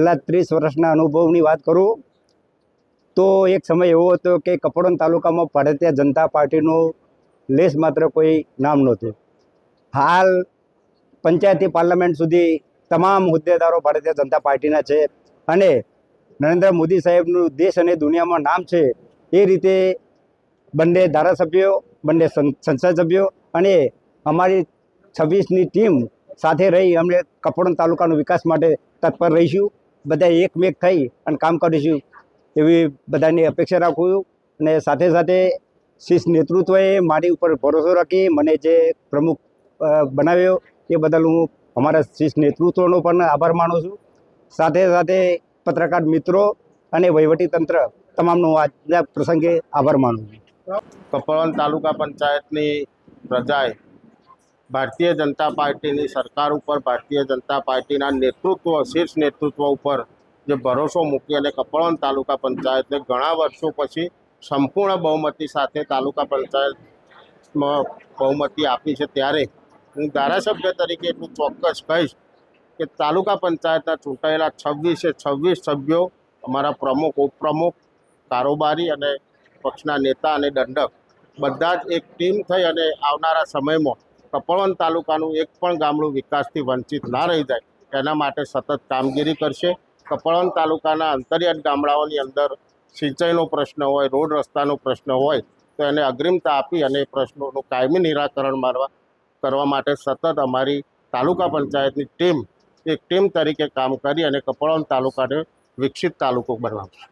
છેલ્લા 30 વર્ષના અનુભવની વાત કરું તો એક સમય એવો હતો કે કપડવંજ તાલુકામાં ભારતીય જનતા પાર્ટીનું લેશ માત્ર કોઈ નામ નહોતું. હાલ પંચાયતી પાર્લામેન્ટ સુધી તમામ હોદ્દેદારો ભારતીય જનતા પાર્ટીના છે અને નરેન્દ્ર મોદી સાહેબનું દેશ અને દુનિયામાં નામ છે. એ રીતે બંને ધારાસભ્યો, બંને સંસદ સભ્યો અને અમારી 26ની ટીમ સાથે રહી અમે કપડવંજ તાલુકાનો વિકાસ માટે તત્પર રહીશું. બધા એકમેક થઈ અને કામ કરીશું એવી બધાની અપેક્ષા રાખું છું. અને સાથે સાથે શીર્ષ નેતૃત્વએ મારી ઉપર ભરોસો રાખી મને જે પ્રમુખ બનાવ્યો એ બદલ હું અમારા શીર્ષ નેતૃત્વનો પણ આભાર માનું છું. સાથે સાથે પત્રકાર મિત્રો અને વહીવટીતંત્ર તમામનો આજના પ્રસંગે આભાર માનું છું. કપડવંજ તાલુકા પંચાયતની પ્રજાએ ભારતીય જનતા પાર્ટીની સરકાર ઉપર, ભારતીય જનતા પાર્ટીના નેતૃત્વ, શીર્ષ નેતૃત્વ ઉપર જે ભરોસો મૂકી અને કપડવંજ તાલુકા પંચાયતને ઘણા વર્ષો પછી સંપૂર્ણ બહુમતી સાથે તાલુકા પંચાયતમાં બહુમતી આપી છે, ત્યારે હું ધારાસભ્ય તરીકે એટલું ચોક્કસ કહીશ કે તાલુકા પંચાયતના ચૂંટાયેલા 26 સભ્યો, અમારા પ્રમુખ, ઉપપ્રમુખ, કારોબારી અને પક્ષના નેતા અને દંડક બધા જ એક ટીમ થઈ અને આવનારા સમયમાં કપડવંજ તાલુકાનું એક પણ ગામડું વિકાસથી વંચિત ના રહી જાય એના માટે સતત કામગીરી કરશે. કપડવંજ તાલુકાના અંતરિયાળ ગામડાઓની અંદર સિંચાઈનો પ્રશ્ન હોય, રોડ રસ્તાનો પ્રશ્ન હોય તો એને અગ્રિમતા આપી અને પ્રશ્નોનું કાયમી નિરાકરણ કરવા માટે સતત અમારી તાલુકા પંચાયતની ટીમ એક ટીમ તરીકે કામ કરી અને કપડવંજ તાલુકાને વિકસિત તાલુકો બનાવશે.